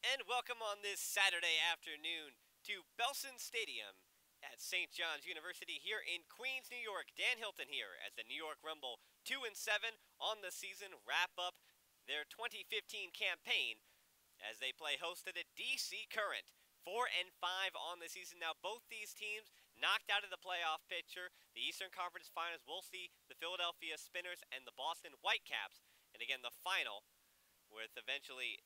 and welcome on this Saturday afternoon to Belson Stadium at St. John's University here in Queens, New York. Dan Hilton here as the New York Rumble 2-7 on the season wrap up their 2015 campaign as they play host to the DC Current. 4-5 on the season. Now both these teams knocked out of the playoff picture. The Eastern Conference Finals will see the Philadelphia Spinners and the Boston Whitecaps. And again, the final with eventually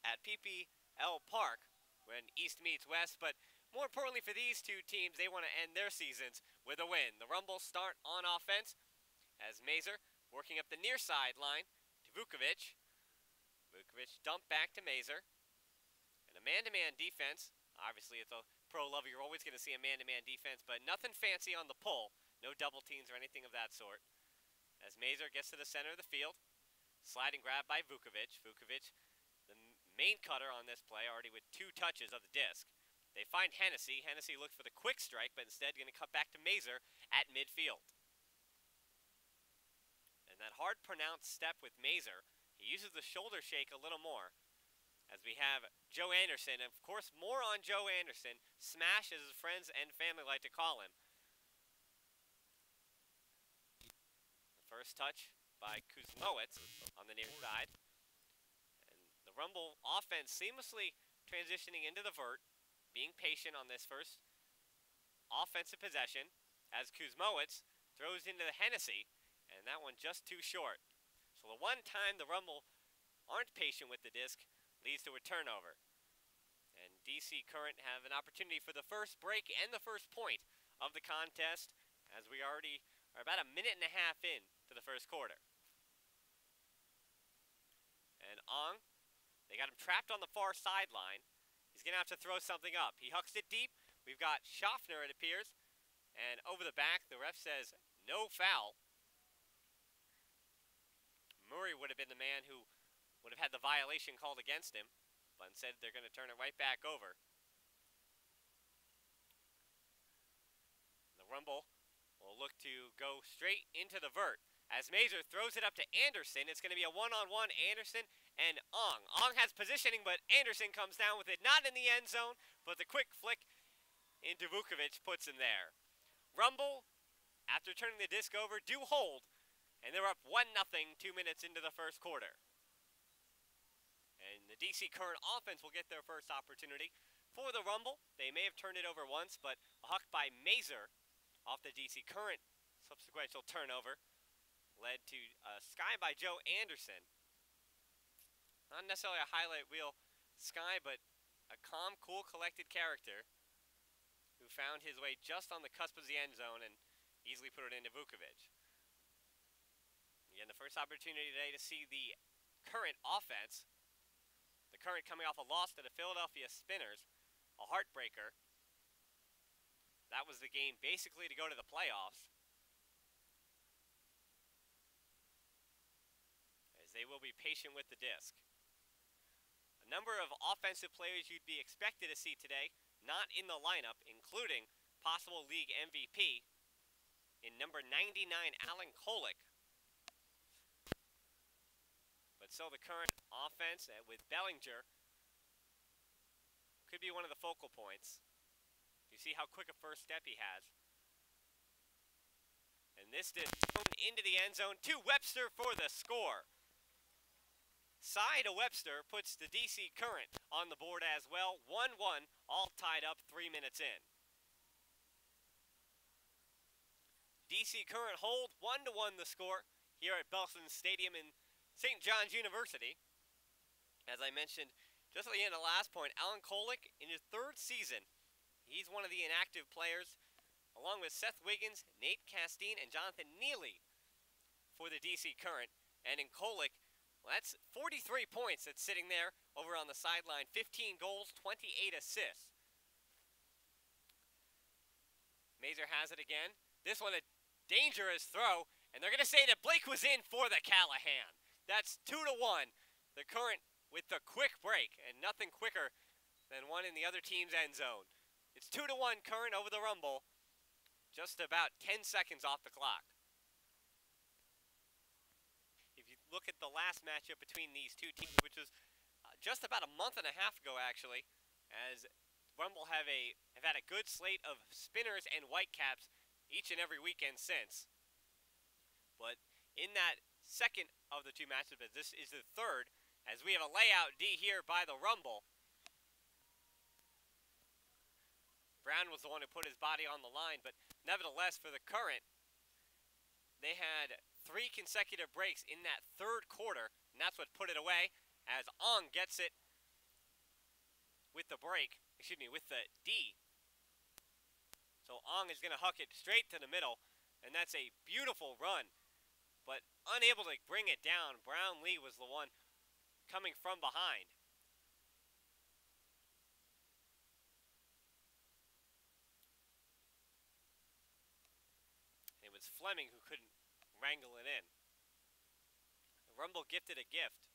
at PPL Park when East meets West. But more importantly for these two teams, they want to end their seasons with a win. The Rumble start on offense as Mazur working up the near sideline to Vukovic. Vukovic dumped back to Mazur. And a man-to-man defense. Obviously, it's a pro level. You're always going to see a man-to-man defense, but nothing fancy on the pull. No double teams or anything of that sort. As Mazur gets to the center of the field. Sliding grab by Vukovic. Vukovic, the main cutter on this play, already with 2 touches of the disc. They find Hennessy. Hennessy looks for the quick strike, but instead going to cut back to Mazur at midfield. And that hard pronounced step with Mazur, he uses the shoulder shake a little more. As we have Joe Anderson, and of course more on Joe Anderson, Smash as his friends and family like to call him. The first touch by Kuzmowicz on the near side. And the Rumble offense seamlessly transitioning into the vert, being patient on this first offensive possession as Kuzmowicz throws into the Hennessy, and that one just too short. So the one time the Rumble aren't patient with the disc leads to a turnover. And DC Current have an opportunity for the first break and the first point of the contest as we already are about a minute and a half in to the first quarter. And Ong, they got him trapped on the far sideline. He's going to have to throw something up. He hucks it deep. We've got Schaffner, it appears. And over the back, the ref says no foul. Murray would have been the man who would have had the violation called against him, but instead they're going to turn it right back over. The Rumble will look to go straight into the vert. As Mazur throws it up to Anderson, it's going to be a one-on-one Anderson and Ong. Ong has positioning, but Anderson comes down with it, not in the end zone, but the quick flick into Vukovic puts him there. Rumble, after turning the disc over, do hold, and they're up 1-0 2 minutes into the first quarter. And the DC Current offense will get their first opportunity for the Rumble. They may have turned it over once, but a huck by Mazur off the DC Current subsequential turnover led to a sky by Joe Anderson. Not necessarily a highlight reel sky, but a calm, cool, collected character who found his way just on the cusp of the end zone and easily put it into Vukovic. Again, the first opportunity today to see the Current offense. The Current coming off a loss to the Philadelphia Spinners, a heartbreaker. That was the game basically to go to the playoffs. As they will be patient with the disc. A number of offensive players you'd be expected to see today, not in the lineup, including possible league MVP in number 99, Alan Kolek. But so the Current offense with Bellinger could be one of the focal points. You see how quick a first step he has. And this is into the end zone to Webster for the score. Cy to Webster puts the DC Current on the board as well. 1-1, all tied up 3 minutes in. DC Current hold 1-1 the score here at Belson Stadium in St. John's University. As I mentioned just at the end of the last point, Alan Kolek in his 3rd season. He's one of the inactive players, along with Seth Wiggins, Nate Castine, and Jonathan Neely for the DC Current. And in Kolek, well, that's 43 points that's sitting there over on the sideline. 15 goals, 28 assists. Mazur has it again. This one a dangerous throw, and they're going to say that Blake was in for the Callahan. That's 2-1. The Current with the quick break, and nothing quicker than one in the other team's end zone. It's 2-1 Current over the Rumble. Just about 10 seconds off the clock. If you look at the last matchup between these two teams, which was just about a month and a half ago, actually, as Rumble have had a good slate of spinners and whitecaps each and every weekend since. But in that second of the two matches, but this is the third, as we have a layout D here by the Rumble. Brown was the one who put his body on the line, but nevertheless, for the Current, they had 3 consecutive breaks in that third quarter, and that's what put it away, as Ong gets it with the break, with the D. So Ong is going to huck it straight to the middle, and that's a beautiful run, but unable to bring it down. Brown Lee was the one coming from behind. It was Fleming who couldn't wrangle it in. The Rumble gifted a gift.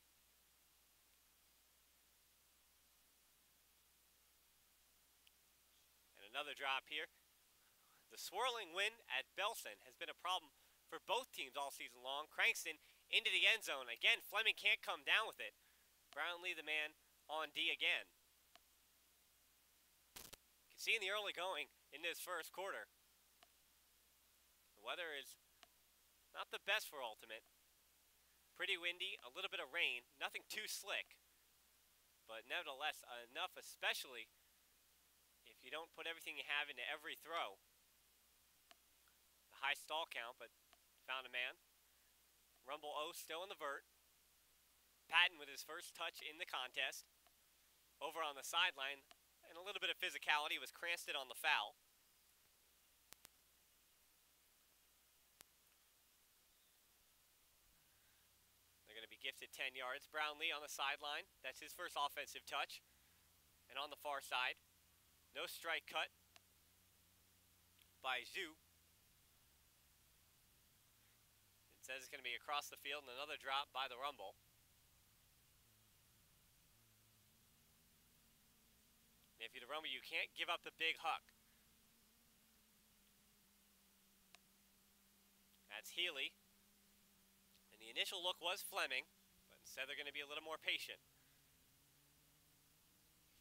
And another drop here. The swirling wind at Belson has been a problem for both teams all season long. Crankston into the end zone. Again, Fleming can't come down with it. Brownlee, the man, on D again. You can see in the early going in this first quarter, the weather is not the best for Ultimate. Pretty windy, a little bit of rain, nothing too slick. But nevertheless, enough, especially if you don't put everything you have into every throw. The high stall count, but found a man. Rumble O still in the vert. Patton with his first touch in the contest. Over on the sideline, and a little bit of physicality was Cranston on the foul. They're going to be gifted 10 yards. Brownlee on the sideline. That's his first offensive touch. And on the far side, no strike cut by Zhu. It says it's going to be across the field, and another drop by the Rumble. And if you're the Rumble, you can't give up the big huck. That's Healy. And the initial look was Fleming, but instead they're going to be a little more patient.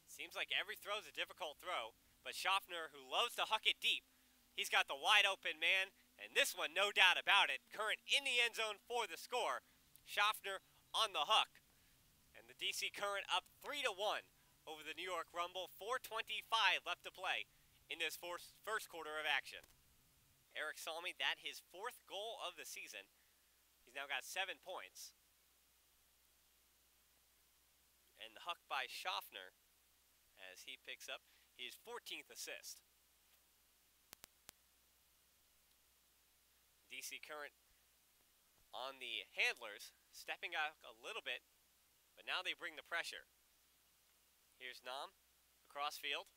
Seems like every throw is a difficult throw, but Schaffner, who loves to huck it deep, he's got the wide open man, and this one, no doubt about it, Current in the end zone for the score. Schaffner on the huck. And the DC Current up 3-1 over the New York Rumble. 4:25 left to play in this first quarter of action. Eric Salmi, that his 4th goal of the season. He's now got 7 points. And the huck by Schaffner as he picks up his 14th assist. DC Current on the handlers, stepping out a little bit, but now they bring the pressure. Here's Nam, across field.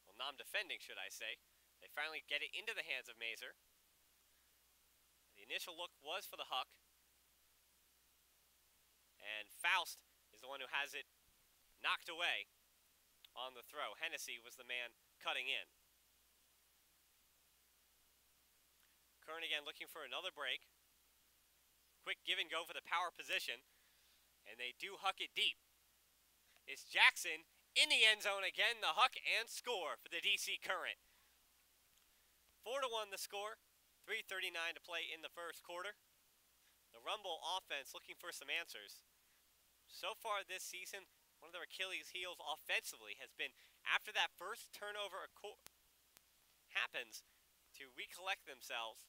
Well, Nam defending, should I say. They finally get it into the hands of Mazer. The initial look was for the huck. And Faust is the one who has it knocked away on the throw. Hennessy was the man cutting in. Current again looking for another break. Quick give and go for the power position. And they do huck it deep. It's Jackson in the end zone again, the huck and score for the DC Current. 4-1 the score, 3:39 to play in the first quarter. The Rumble offense looking for some answers. So far this season, one of their Achilles heels offensively has been, after that first turnover happens, to recollect themselves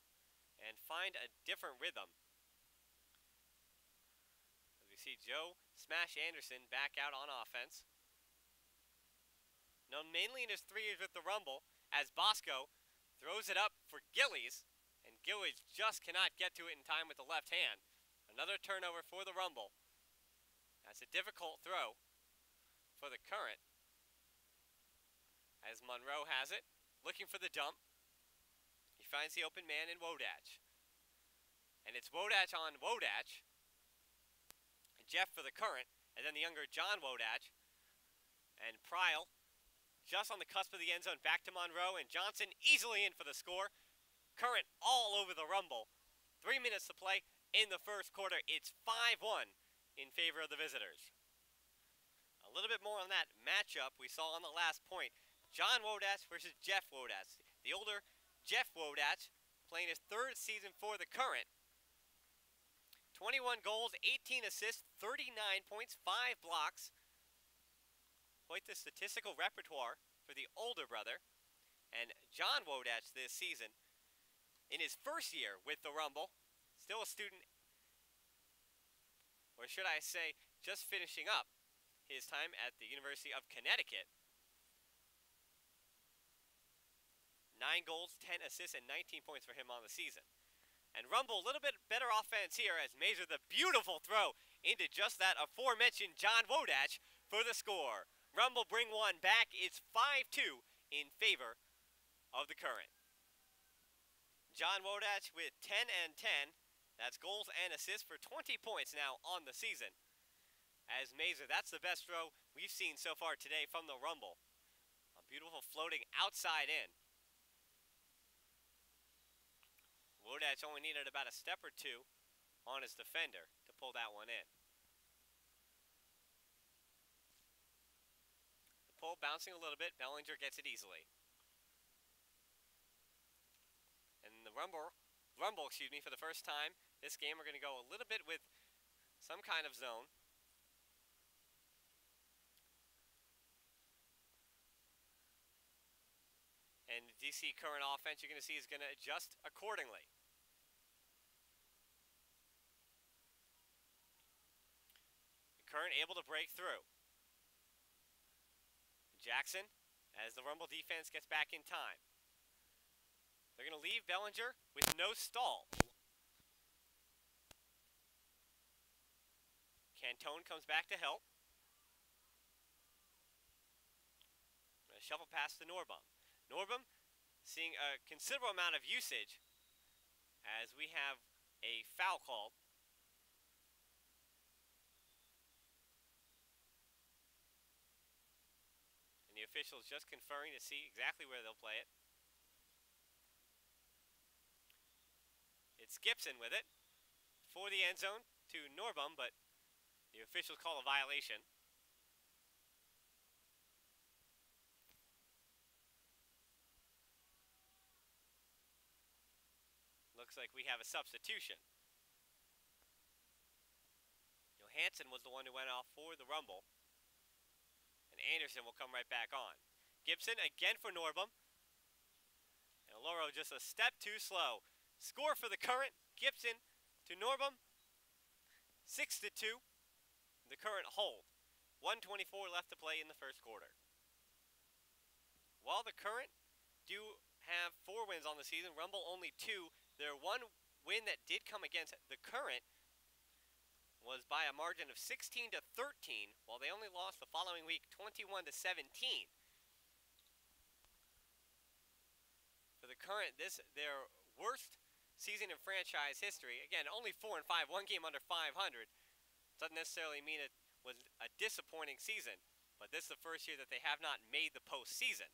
and find a different rhythm. As we see Joe Smash Anderson back out on offense. Known mainly in his 3 years with the Rumble, as Bosco throws it up for Gillies, and Gillies just cannot get to it in time with the left hand. Another turnover for the Rumble. That's a difficult throw for the Current. As Monroe has it, looking for the dump. He finds the open man in Wodach. And it's Wodach on Wodach. Jeff for the Current, and then the younger John Wodach. And Pryl, just on the cusp of the end zone, back to Monroe, and Johnson easily in for the score. Current all over the Rumble. 3 minutes to play in the first quarter. It's 5-1 in favor of the visitors. A little bit more on that matchup we saw on the last point. John Wodach versus Jeff Wodach. The older Jeff Wodach playing his third season for the Current. 21 goals, 18 assists, 39 points, 5 blocks. Quite the statistical repertoire for the older brother. And John Wodach this season, in his first year with the Rumble, still a student, or should I say, just finishing up his time at the University of Connecticut. 9 goals, 10 assists, and 19 points for him on the season. And Rumble, a little bit better offense here as Mazur, the beautiful throw into just that aforementioned John Wodach for the score. Rumble bring one back. It's 5-2 in favor of the Current. John Wodach with 10 and 10. That's goals and assists for 20 points now on the season. As Mazur, that's the best throw we've seen so far today from the Rumble. A beautiful floating outside in. Wodach only needed about a step or two on his defender to pull that one in. The pull bouncing a little bit. Bellinger gets it easily. And the Rumble, for the first time this game, we're going to go a little bit with some kind of zone. And the DC Current offense, you're going to see, is going to adjust accordingly. The Current able to break through. Jackson, as the Rumble defense gets back in time. They're going to leave Bellinger with no stall. Cantone comes back to help. A shuffle pass to Norbom. Norbom seeing a considerable amount of usage as we have a foul called. And the officials just conferring to see exactly where they'll play it. It's Gibson with it for the end zone to Norbom, but the officials call a violation. Looks like we have a substitution. Johansson was the one who went off for the Rumble. And Anderson will come right back on. Gibson again for Norbom. And Loro just a step too slow. Score for the Current. Gibson to Norbom. 6-2. The Current hold. 1:24 left to play in the first quarter. While the Current do have 4 wins on the season, Rumble only 2. Their one win that did come against the Current was by a margin of 16-13, while they only lost the following week 21-17. For the Current, this their worst season in franchise history. Again, only 4-5, one game under 500. Doesn't necessarily mean it was a disappointing season, but this is the first year that they have not made the postseason.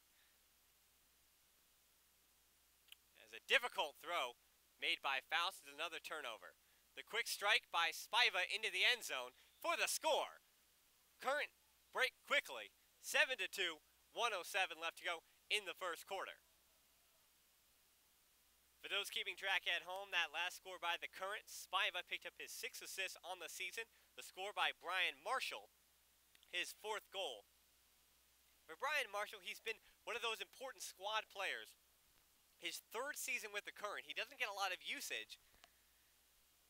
As a difficult throw made by Faust is another turnover. The quick strike by Spiva into the end zone for the score. Current break quickly. 7-2, 1:07 left to go in the first quarter. For those keeping track at home, that last score by the Current, Spiva picked up his 6th assist on the season. The score by Brian Marshall, his 4th goal. For Brian Marshall, he's been one of those important squad players. His 3rd season with the Current, he doesn't get a lot of usage.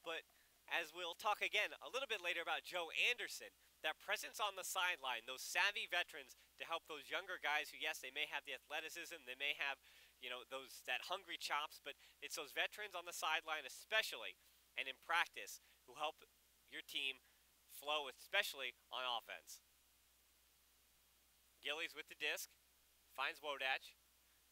But as we'll talk again a little bit later about Joe Anderson, that presence on the sideline, those savvy veterans to help those younger guys who, yes, they may have the athleticism, they may have, you know, that hungry chops, but it's those veterans on the sideline especially and in practice who help your team flow, especially on offense. Gillies with the disc, finds Wodach,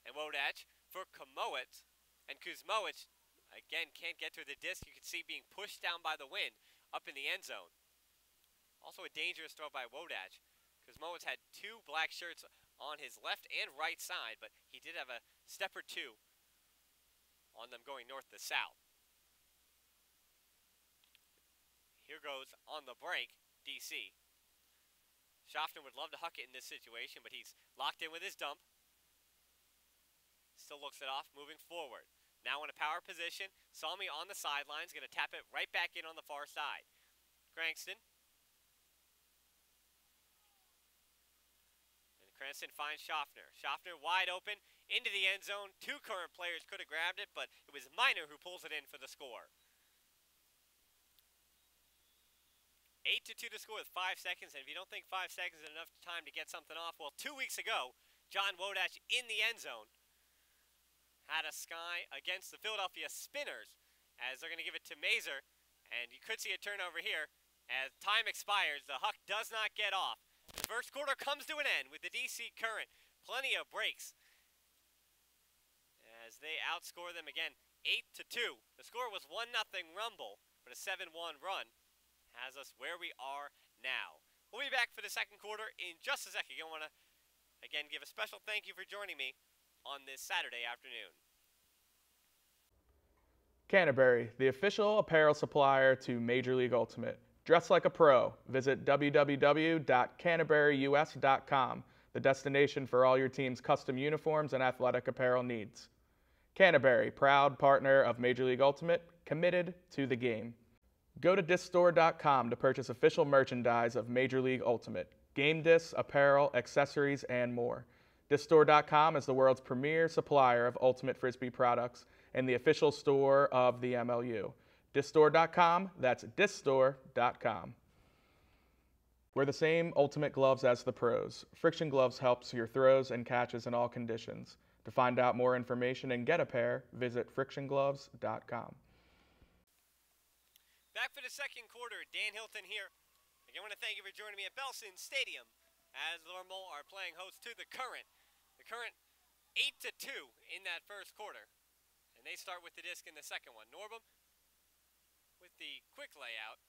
and Wodach for Kuzmowicz, and Kuzmowicz again can't get through the disc. You can see being pushed down by the wind up in the end zone. Also a dangerous throw by Wodach. Kuzmowicz had 2 black shirts on his left and right side, but he did have a step or 2 on them going north to south. Here goes on the break, DC. Schaffner would love to huck it in this situation, but he's locked in with his dump. Still looks it off, moving forward. Now in a power position, Salmi on the sidelines, going to tap it right back in on the far side. Cranston. And Cranston finds Schaffner. Schaffner wide open, into the end zone. Two current players could have grabbed it, but it was Miner who pulls it in for the score. 8-2 to score with 5 seconds, and if you don't think 5 seconds is enough time to get something off, well, 2 weeks ago, John Wodash in the end zone had a sky against the Philadelphia Spinners as they're going to give it to Mazer, and you could see a turnover here. As time expires, the Huck does not get off. The first quarter comes to an end with the DC Current. Plenty of breaks as they outscore them again 8-2. The score was 1-0 Rumble, but a 7-1 run has us where we are now. We'll be back for the second quarter in just a second. I want to, again, give a special thank you for joining me on this Saturday afternoon. Canterbury, the official apparel supplier to Major League Ultimate. Dress like a pro. Visit www.canterburyus.com, the destination for all your team's custom uniforms and athletic apparel needs. Canterbury, proud partner of Major League Ultimate, committed to the game. Go to discstore.com to purchase official merchandise of Major League Ultimate, game discs, apparel, accessories, and more. Discstore.com is the world's premier supplier of Ultimate Frisbee products and the official store of the MLU. Discstore.com, that's discstore.com. Wear the same Ultimate gloves as the pros. Friction Gloves helps your throws and catches in all conditions. To find out more information and get a pair, visit frictiongloves.com. Back for the second quarter, Dan Hilton here. Again, I want to thank you for joining me at Belson Stadium as the Rumble are playing host to the Current. The Current 8-2 in that first quarter. And they start with the disc in the second one. Norbum with the quick layout.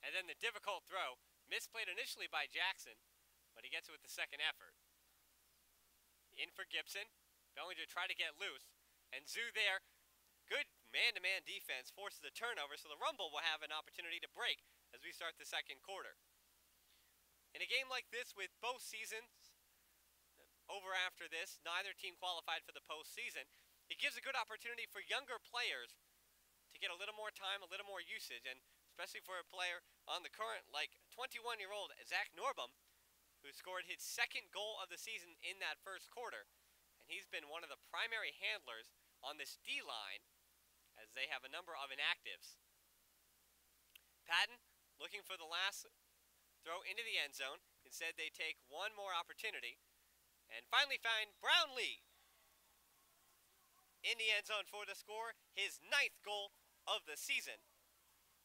And then the difficult throw. Misplayed initially by Jackson, but he gets it with the second effort. In for Gibson. Bellinger try to get loose. And Zoo there. Good man-to-man defense forces a turnover, so the Rumble will have an opportunity to break as we start the second quarter. In a game like this with both seasons over after this, neither team qualified for the postseason, it gives a good opportunity for younger players to get a little more time, a little more usage, and especially for a player on the Current like 21-year-old Zach Norbum, who scored his second goal of the season in that first quarter, and he's been one of the primary handlers on this D-line as they have a number of inactives. Patton looking for the last throw into the end zone. Instead, they take one more opportunity and finally find Brownlee in the end zone for the score. His 9th goal of the season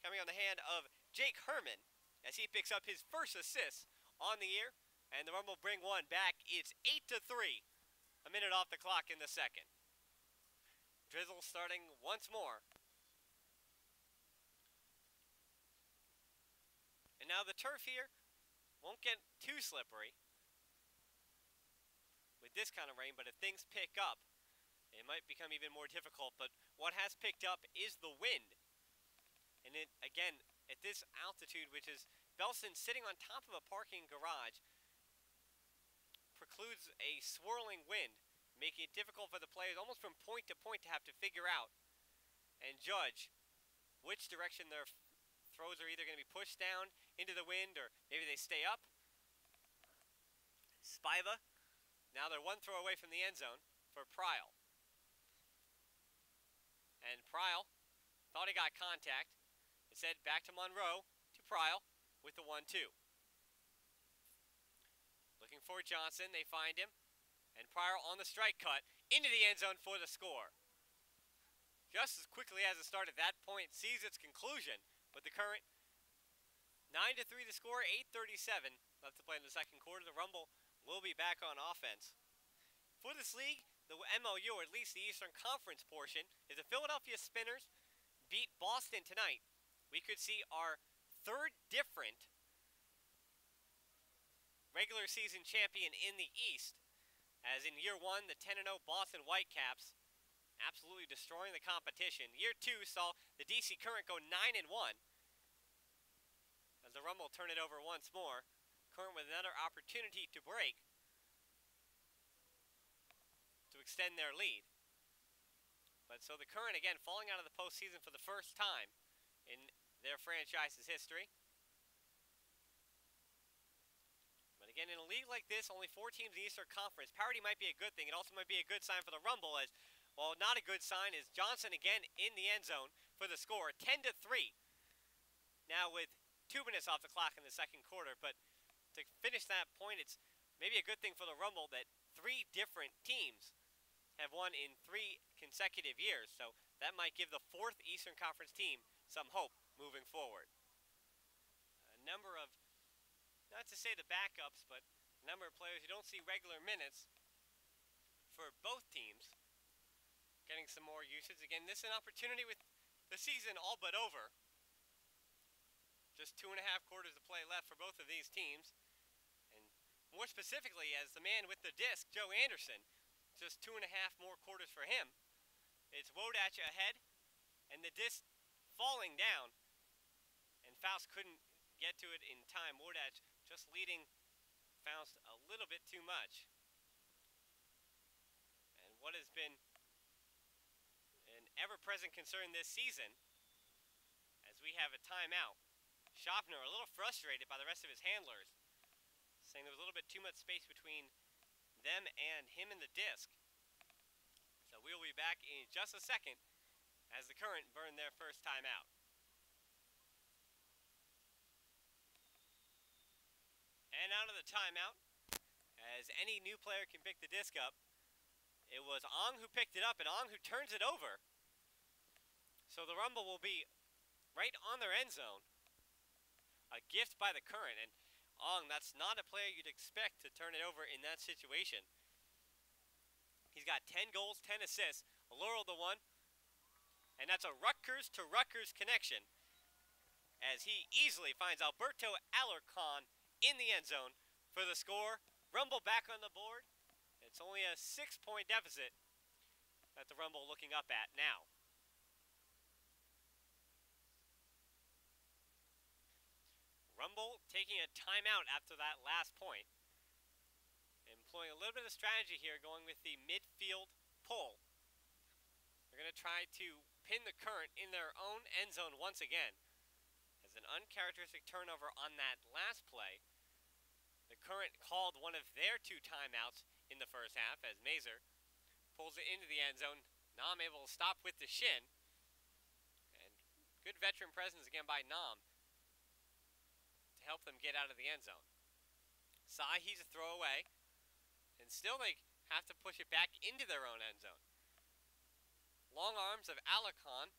coming on the hand of Jake Herman as he picks up his first assist on the year. And the Rumble bring one back. It's 8-3. A minute off the clock in the second. Drizzle starting once more. And now the turf here won't get too slippery with this kind of rain, but if things pick up, it might become even more difficult. But what has picked up is the wind. And it, again, at this altitude, which is Belson sitting on top of a parking garage, precludes a swirling wind, making it difficult for the players almost from point to point to have to figure out and judge which direction their throws are either going to be pushed down into the wind or maybe they stay up. Spiva, now they're one throw away from the end zone for Pryl. And Pryl thought he got contact. Instead, back to Monroe to Pryl with the 1-2. Looking for Johnson, they find him. And Pryor on the strike cut into the end zone for the score. Just as quickly as it started, that point sees its conclusion. But the Current 9-3 to score, 8:37 left to play in the second quarter. The Rumble will be back on offense. For this league, the MLU, or at least the Eastern Conference portion, is the Philadelphia Spinners beat Boston tonight. We could see our third different regular season champion in the East. As in year one, the 10-0 Boston Whitecaps absolutely destroying the competition. Year two saw the DC Current go 9-1. the Rumble turn it over once more. Current with another opportunity to break, to extend their lead. But so the Current again falling out of the postseason for the first time in their franchise's history. But again, in a league like this, only 4 teams in the Eastern Conference, parity might be a good thing. It also might be a good sign for the Rumble, as, well, not a good sign is Johnson again in the end zone for the score, 10-3. Now with 2 minutes off the clock in the second quarter, but to finish that point, it's maybe a good thing for the Rumble that 3 different teams have won in 3 consecutive years, so that might give the 4th Eastern Conference team some hope moving forward. A number of, not to say the backups, but a number of players who don't see regular minutes for both teams getting some more usage. Again, this is an opportunity with the season all but over. Just 2.5 quarters to play left for both of these teams. And more specifically, as the man with the disc, Joe Anderson, just 2.5 more quarters for him. It's Wodach ahead, and the disc falling down, and Faust couldn't get to it in time. Wodach just leading Faust a little bit too much. And what has been an ever-present concern this season, as we have a timeout. Schaffner a little frustrated by the rest of his handlers, saying there was a little bit too much space between them and him and the disc. So we'll be back in just a second as the Current burn their first timeout. And out of the timeout, as any new player can pick the disc up, it was Ong who picked it up and Ong who turns it over. So the Rumble will be right on their end zone. A gift by the Current, and Ong, that's not a player you'd expect to turn it over in that situation. He's got 10 goals, 10 assists. Laurel the one, and that's a Rutgers to Rutgers connection, as he easily finds Alberto Alarcon in the end zone for the score. Rumble back on the board. It's only a 6-point deficit that the Rumble looking up at now. Rumble taking a timeout after that last point. Employing a little bit of strategy here, going with the midfield pull. They're going to try to pin the Current in their own end zone once again. As an uncharacteristic turnover on that last play, the Current called one of their 2 timeouts in the first half as Mazer pulls it into the end zone. Nam able to stop with the shin. And good veteran presence again by Nam to help them get out of the end zone. Sai, he's a throwaway. And still they have to push it back into their own end zone. Long arms of Alarcon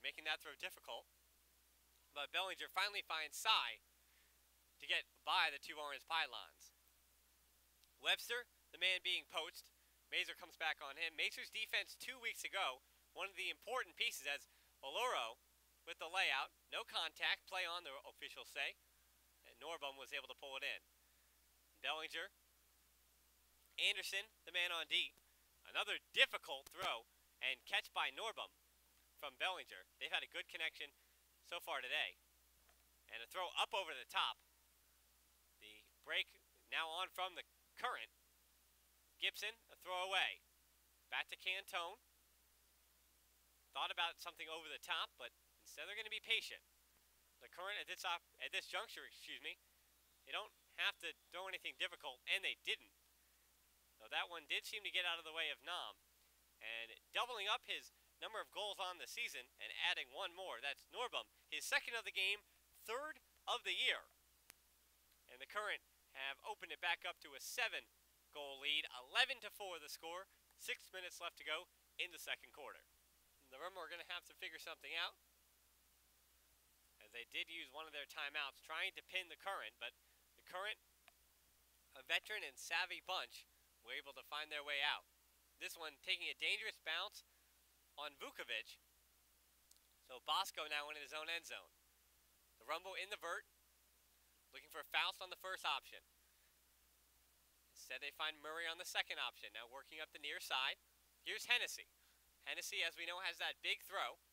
making that throw difficult. But Bellinger finally finds Sai to get by the 2 orange pylons. Webster, the man being poached. Mazer comes back on him. Mazer's defense 2 weeks ago, one of the important pieces, as Oloro with the layout. No contact, play on, the officials say. And Norbum was able to pull it in. Bellinger. Anderson, the man on D. Another difficult throw and catch by Norbum from Bellinger. They've had a good connection so far today. And a throw up over the top. The break now on from the Current. Gibson, a throw away. Back to Cantone. Thought about something over the top, but instead they're going to be patient. The Current at this juncture, they don't have to throw anything difficult, and they didn't. So that one did seem to get out of the way of Nam. And doubling up his number of goals on the season and adding 1 more. That's Norbum, his 2nd of the game, 3rd of the year. And the Current have opened it back up to a 7-goal lead. 11-4 the score. 6 minutes left to go in the second quarter. And the Rumble are going to have to figure something out, as they did use one of their timeouts trying to pin the Current. But the Current, a veteran and savvy bunch, were able to find their way out. This one taking a dangerous bounce on Vukovic. So Bosco now in his own end zone. The Rumble in the vert, looking for Faust on the first option. Instead they find Murray on the second option, now working up the near side. Here's Hennessy. Hennessy, as we know, has that big throw.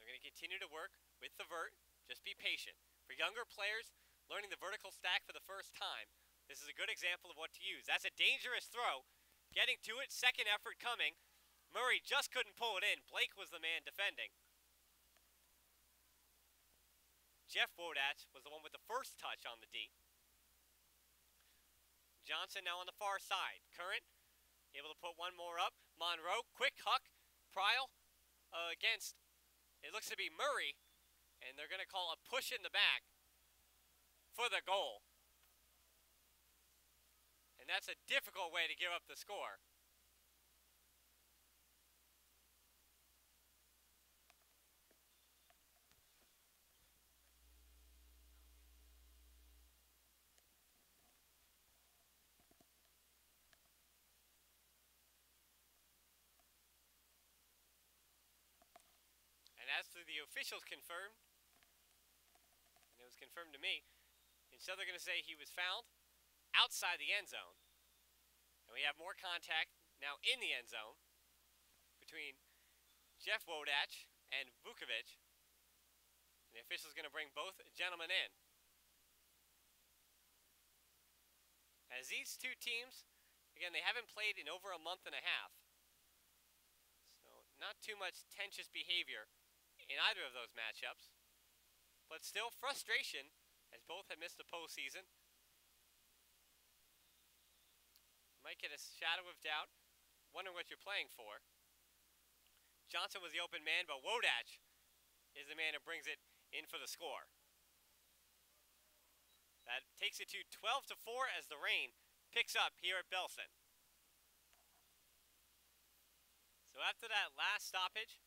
They're going to continue to work with the vert. Just be patient. For younger players learning the vertical stack for the first time, this is a good example of what to use. That's a dangerous throw. Getting to it, second effort coming. Murray just couldn't pull it in. Blake was the man defending. Jeff Wodach was the one with the first touch on the D. Johnson now on the far side. Current able to put one more up. Monroe, quick huck. Pryal against, it looks to be Murray, and they're going to call a push in the back for the goal. And that's a difficult way to give up the score. And as to the officials confirmed, and it was confirmed to me, instead they're going to say he was fouled outside the end zone. And we have more contact now in the end zone between Jeff Wodach and Vukovic. And the official's going to bring both gentlemen in. As these two teams, again, they haven't played in over a month and a half. So not too much tensious behavior in either of those matchups. But still frustration as both have missed the postseason. Might get a shadow of doubt, wondering what you're playing for. Johnson was the open man, but Wodach is the man who brings it in for the score. That takes it to 12-4 as the rain picks up here at Belson. So after that last stoppage,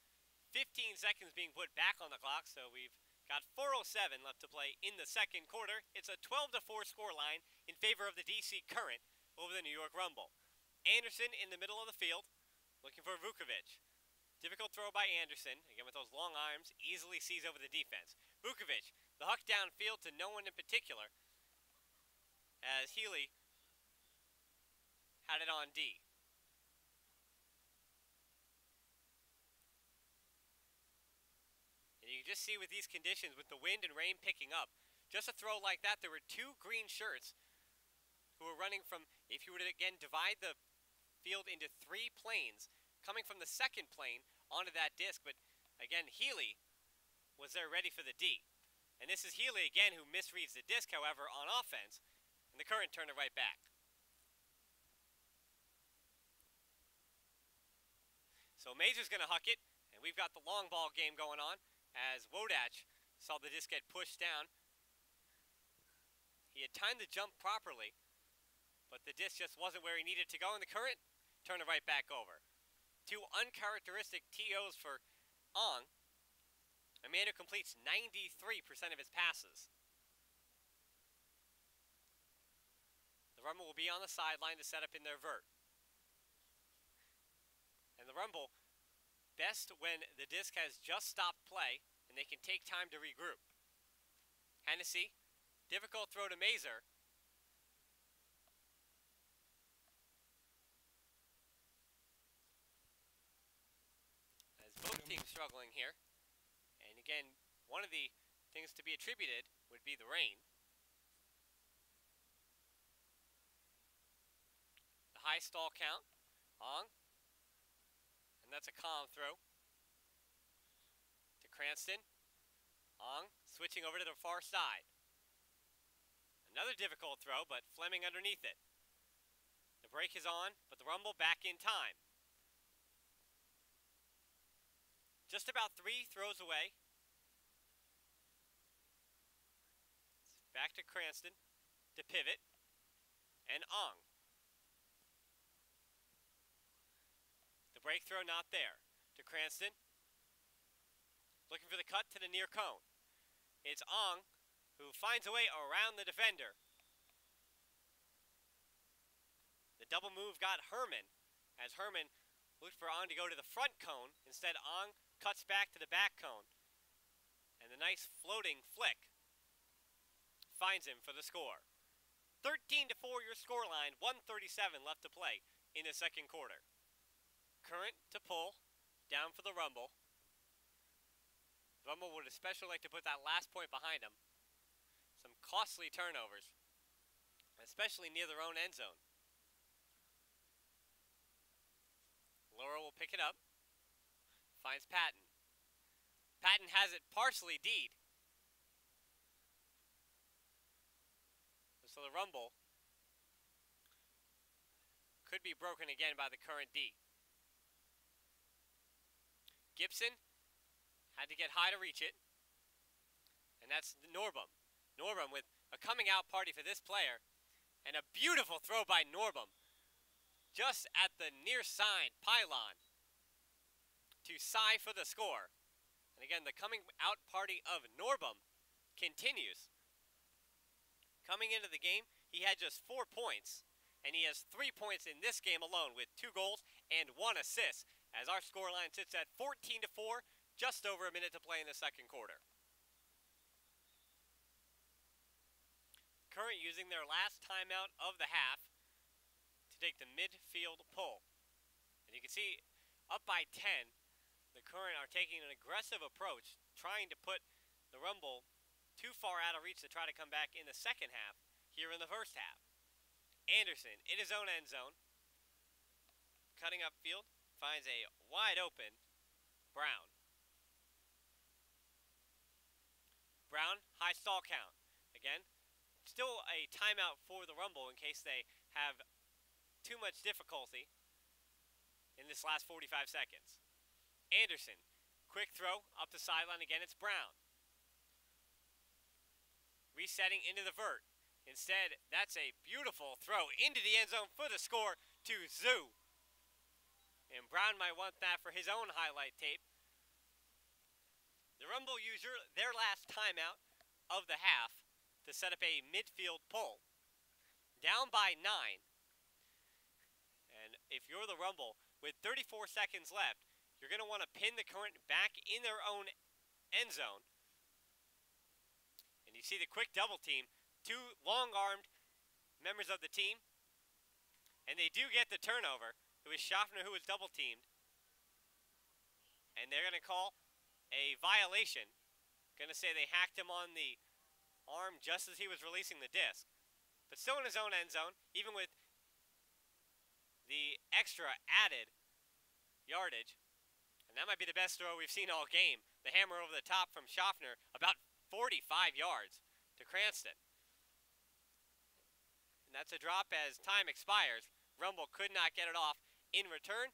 15 seconds being put back on the clock, so we've got 4:07 left to play in the second quarter. It's a 12-4 scoreline in favor of the DC Current over the New York Rumble. Anderson in the middle of the field, looking for Vukovic. Difficult throw by Anderson, again with those long arms, easily sees over the defense. Vukovic, the huck downfield to no one in particular, as Healy had it on D. And you can just see with these conditions, with the wind and rain picking up, just a throw like that, there were two green shirts who were running from, if you were to again divide the field into three planes, coming from the second plane onto that disc, but again, Healy was there ready for the D. And this is Healy again who misreads the disc, however, on offense, and the Current turned it right back. So Major's going to huck it, and we've got the long ball game going on as Wodach saw the disc get pushed down. He had timed the jump properly, but the disc just wasn't where he needed to go, and the Current turned it right back over. Two uncharacteristic TOs for Ong, a man who completes 93% of his passes. The Rumble will be on the sideline to set up in their vert. And the Rumble, best when the disc has just stopped play and they can take time to regroup. Hennessy, difficult throw to Mazur. As both teams struggling here. And again, one of the things to be attributed would be the rain. The high stall count. Ong. And that's a calm throw to Cranston. Ong switching over to the far side. Another difficult throw, but Fleming underneath it. The break is on, but the Rumble back in time. Just about 3 throws away. Back to Cranston to pivot. And Ong. Break throw not there to Cranston. Looking for the cut to the near cone. It's Ong who finds a way around the defender. The double move got Herman as Herman looked for Ong to go to the front cone. Instead, Ong cuts back to the back cone. And the nice floating flick finds him for the score. 13-4 your scoreline, 1:37 left to play in the second quarter. Current to pull, down for the Rumble. Rumble would especially like to put that last point behind them. Some costly turnovers, especially near their own end zone. Laura will pick it up. Finds Patton. Patton has it partially D'd. So the Rumble could be broken again by the current D. Gibson had to get high to reach it. And that's Norbum. Norbum with a coming out party for this player. And a beautiful throw by Norbum. Just at the near side pylon to Cy for the score. And again, the coming out party of Norbum continues. Coming into the game, he had just 4 points. And he has 3 points in this game alone with 2 goals and 1 assist. As our scoreline sits at 14-4, just over a minute to play in the second quarter. Current using their last timeout of the half to take the midfield pull. And you can see up by 10, the Current are taking an aggressive approach, trying to put the Rumble too far out of reach to try to come back in the second half here in the first half. Anderson in his own end zone, cutting upfield, finds a wide open Brown. Brown, high stall count. Again, still a timeout for the Rumble in case they have too much difficulty in this last 45 seconds. Anderson, quick throw up the sideline again, it's Brown. Resetting into the vert. Instead, that's a beautiful throw into the end zone for the score to Zoo. And Brown might want that for his own highlight tape. The Rumble use their last timeout of the half to set up a midfield pull. Down by 9. And if you're the Rumble, with 34 seconds left, you're going to want to pin the Current back in their own end zone. And you see the quick double team. 2 long-armed members of the team. And they do get the turnover. It was Schaffner who was double-teamed. And they're going to call a violation. Going to say they hacked him on the arm just as he was releasing the disc. But still in his own end zone, even with the extra added yardage. And that might be the best throw we've seen all game. The hammer over the top from Schaffner, about 45 yards to Cranston. And that's a drop as time expires. Rumble could not get it off in return.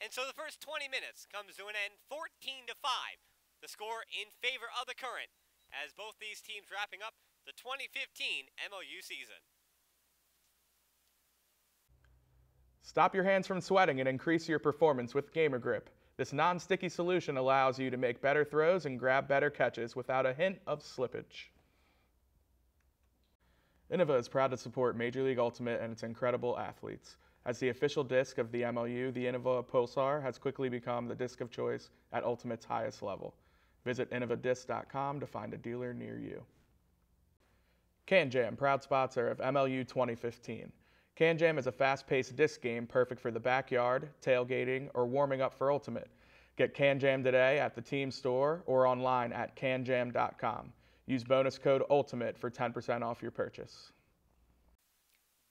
And so the first 20 minutes comes to an end, 14-5. The score in favor of the Current, as both these teams wrapping up the 2015 MLU season. Stop your hands from sweating and increase your performance with Gamer Grip. This non-sticky solution allows you to make better throws and grab better catches without a hint of slippage. Innova is proud to support Major League Ultimate and its incredible athletes. As the official disc of the MLU, the Innova Pulsar has quickly become the disc of choice at Ultimate's highest level. Visit innovadisc.com to find a dealer near you. CanJam, proud sponsor of MLU 2015. CanJam is a fast-paced disc game perfect for the backyard, tailgating, or warming up for Ultimate. Get CanJam today at the team store or online at canjam.com. Use bonus code ULTIMATE for 10% off your purchase.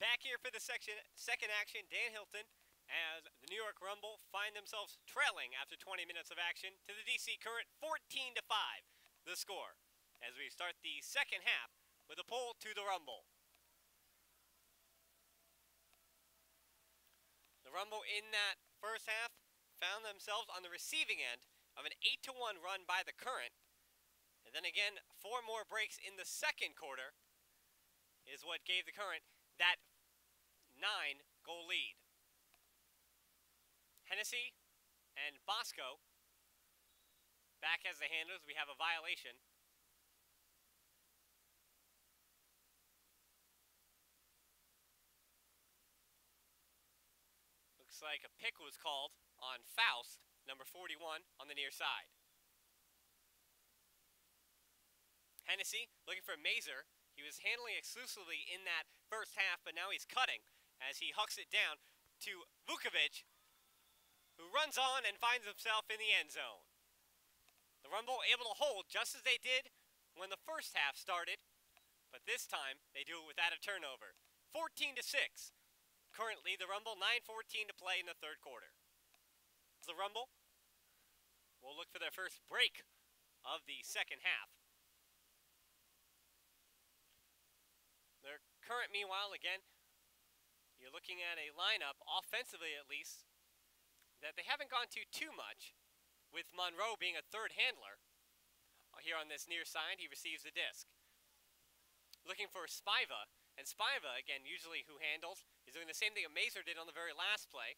Back here for the second action, Dan Hilton, as the New York Rumble find themselves trailing after 20 minutes of action to the DC Current, 14-5, the score, as we start the second half with a pull to the Rumble. The Rumble in that first half found themselves on the receiving end of an 8-1 run by the Current. And then again, 4 more breaks in the second quarter is what gave the Current that 9-goal lead. Hennessy and Bosco back as the handlers. We have a violation. Looks like a pick was called on Faust, number 41, on the near side. Hennessy looking for Mazer. He was handling exclusively in that first half, but now he's cutting as he hucks it down to Vukovic, who runs on and finds himself in the end zone. The Rumble able to hold just as they did when the first half started, but this time they do it without a turnover. 14-6. Currently, the Rumble 9:14 to play in the third quarter. The Rumble will look for their first break of the second half. Their current, meanwhile, again, you're looking at a lineup, offensively at least, that they haven't gone to too much, with Monroe being a third handler. Here on this near side, he receives the disc. Looking for Spiva, and Spiva, again, usually who handles, is doing the same thing that Mazur did on the very last play.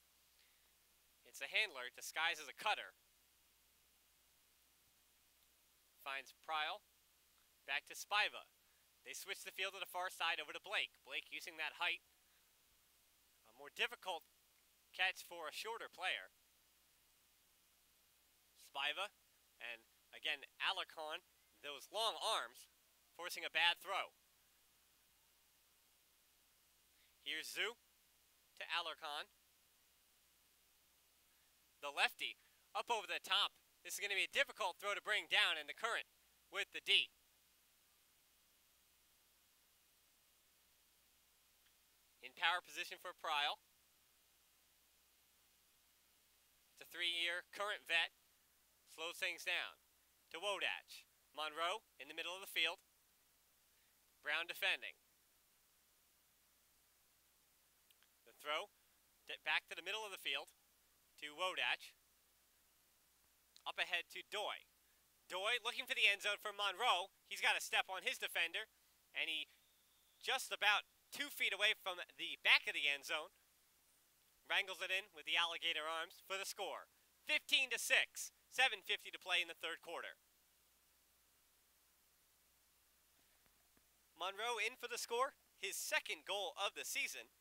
It's a handler disguised as a cutter. Finds Pryal, back to Spiva. They switch the field to the far side over to Blake. Blake using that height. A more difficult catch for a shorter player. Spiva, and again, Alarcon, those long arms, forcing a bad throw. Here's Zoo to Alarcon. The lefty up over the top. This is going to be a difficult throw to bring down in the current with the D. In power position for Pryal. It's a 3-year current vet. Slows things down to Wodach. Monroe in the middle of the field. Brown defending. The throw back to the middle of the field to Wodach. Up ahead to Doi. Doi looking for the end zone for Monroe. He's got a step on his defender, and he just about 2 feet away from the back of the end zone. Wrangles it in with the alligator arms for the score. 15-6. 7:50 to play in the third quarter. Monroe in for the score. His second goal of the season.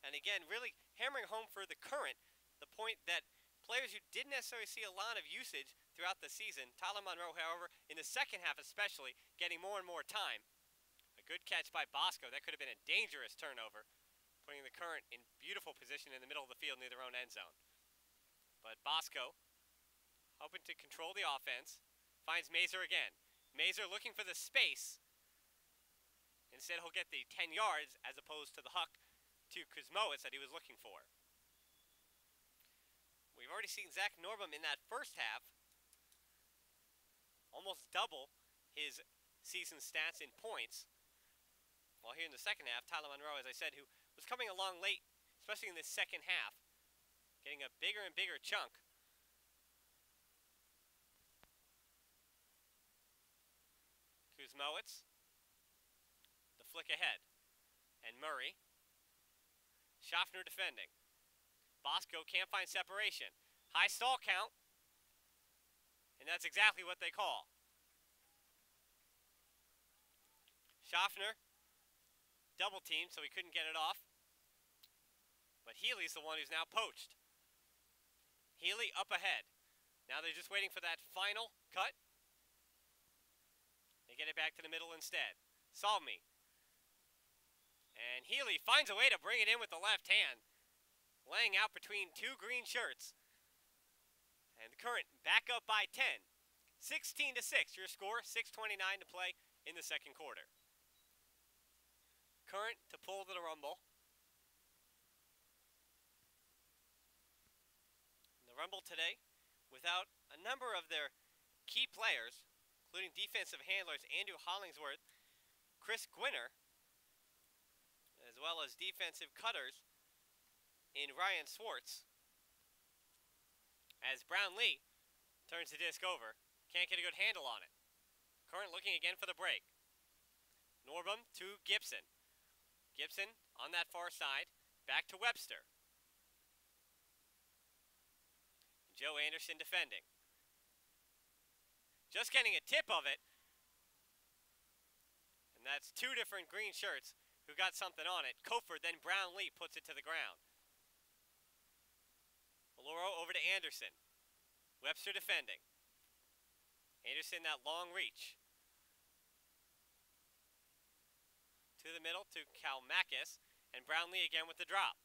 And again, really hammering home for the current the point that players who didn't necessarily see a lot of usage throughout the season. Tyler Monroe, however, in the second half especially, getting more and more time. A good catch by Bosco. That could have been a dangerous turnover, putting the current in beautiful position in the middle of the field near their own end zone. But Bosco, hoping to control the offense, finds Mazur again. Mazur looking for the space. Instead, he'll get the 10 yards as opposed to the huck to Kuzmowitz that he was looking for. We've already seen Zach Norbum in that first half almost double his season stats in points. While here in the second half, Tyler Monroe, as I said, who was coming along late, especially in this second half, getting a bigger and bigger chunk. Kuzmowitz, the flick ahead, and Murray. Schaffner defending. Bosco can't find separation. High stall count. And that's exactly what they call. Schaffner double teamed, so he couldn't get it off. But Healy's the one who's now poached. Healy up ahead. Now they're just waiting for that final cut. They get it back to the middle instead. Salmi. And Healy finds a way to bring it in with the left hand, laying out between 2 green shirts. And the current back up by 10. 16-6, your score, 6:29 to play in the second quarter. Current to pull to the Rumble. The Rumble today, without a number of their key players, including defensive handlers Andrew Hollingsworth, Chris Gwinner, as well as defensive cutters in Ryan Swartz. As Brown Lee turns the disc over, can't get a good handle on it. Current looking again for the break. Norbum to Gibson. Gibson on that far side, back to Webster. Joe Anderson defending. Just getting a tip of it. And that's 2 different green shirts who got something on it. Cofer, then Brown Lee puts it to the ground. Maloro over to Anderson. Webster defending. Anderson, that long reach. To the middle to Kalmakis. And Brown Lee again with the drop.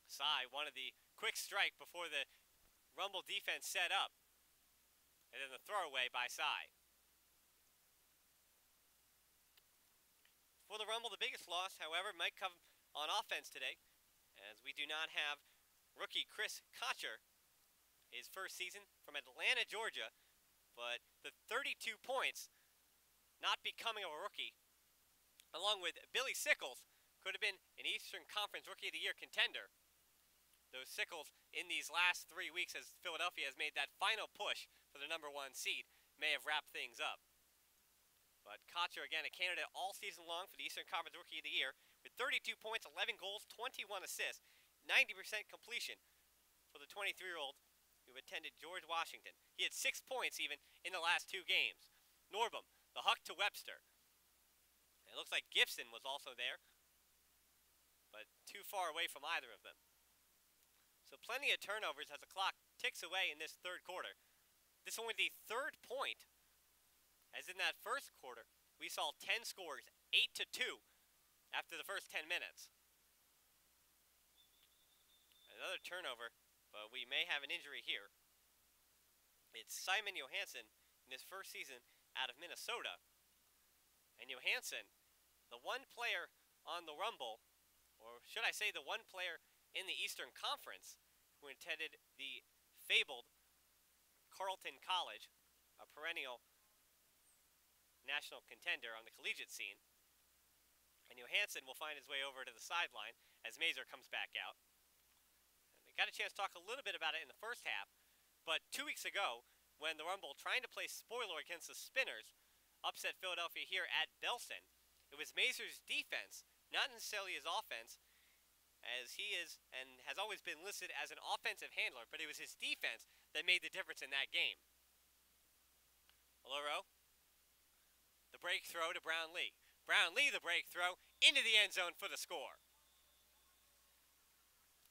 Sai wanted the quick strike before the Rumble defense set up. And then the throwaway by Sai. For the Rumble, the biggest loss, however, might come on offense today, as we do not have rookie Chris Kocher, his first season from Atlanta, Georgia, but the 32 points, not becoming a rookie, along with Billy Sickles, could have been an Eastern Conference Rookie of the Year contender. Those Sickles in these last 3 weeks, as Philadelphia has made that final push for the #1 seed, may have wrapped things up. But Kocher, again, a candidate all season long for the Eastern Conference Rookie of the Year, with 32 points, 11 goals, 21 assists, 90% completion for the 23-year-old who attended George Washington. He had 6 points even in the last 2 games. Norbum, the huck to Webster. It looks like Gibson was also there, but too far away from either of them. So plenty of turnovers as the clock ticks away in this third quarter. This is only the third point, as in that first quarter, we saw 10 scores, 8-2 after the first 10 minutes. Another turnover, but we may have an injury here. It's Simon Johansson in his first season out of Minnesota. And Johansson, the one player on the Rumble, or should I say the one player in the Eastern Conference who attended the fabled Carleton College, a perennial national contender on the collegiate scene. And Johansson will find his way over to the sideline as Mazur comes back out. And we got a chance to talk a little bit about it in the first half, but 2 weeks ago, when the Rumble, trying to play spoiler against the Spinners, upset Philadelphia here at Belson, it was Mazur's defense, not necessarily his offense, as he is and has always been listed as an offensive handler, but it was his defense that made the difference in that game. Aloro, the break throw to Brownlee. Brownlee, the break throw into the end zone for the score.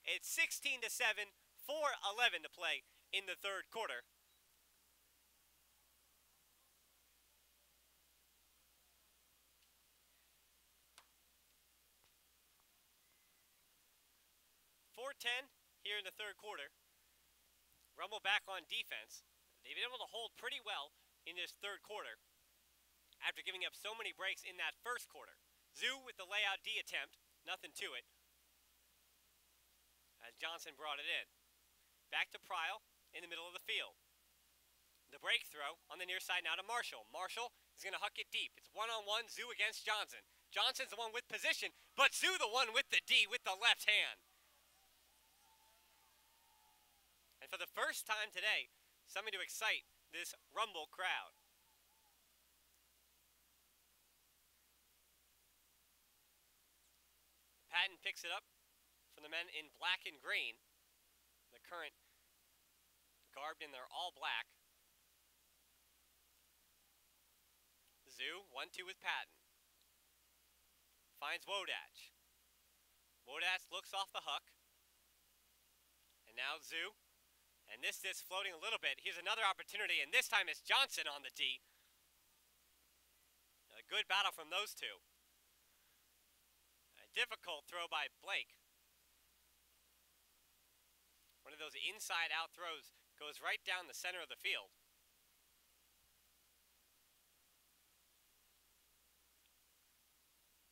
It's 16-7, 4:11 to play in the third quarter. .410 here in the third quarter. Rumble back on defense. They've been able to hold pretty well in this third quarter after giving up so many breaks in that first quarter. Zoo with the layout D attempt, nothing to it, as Johnson brought it in. Back to Pryl in the middle of the field. The break throw on the near side now to Marshall. Marshall is going to huck it deep. It's one-on-one, Zoo against Johnson. Johnson's the one with position, but Zoo the one with the D with the left hand. And for the first time today, something to excite this Rumble crowd. Patton picks it up from the men in black and green. The current garbed in their all black. Zoo, 1-2 with Patton. Finds Wodach. Wodach looks off the hook. And now Zoo. And this floating a little bit. Here's another opportunity, and this time it's Johnson on the D. A good battle from those two. A difficult throw by Blake. One of those inside-out throws goes right down the center of the field.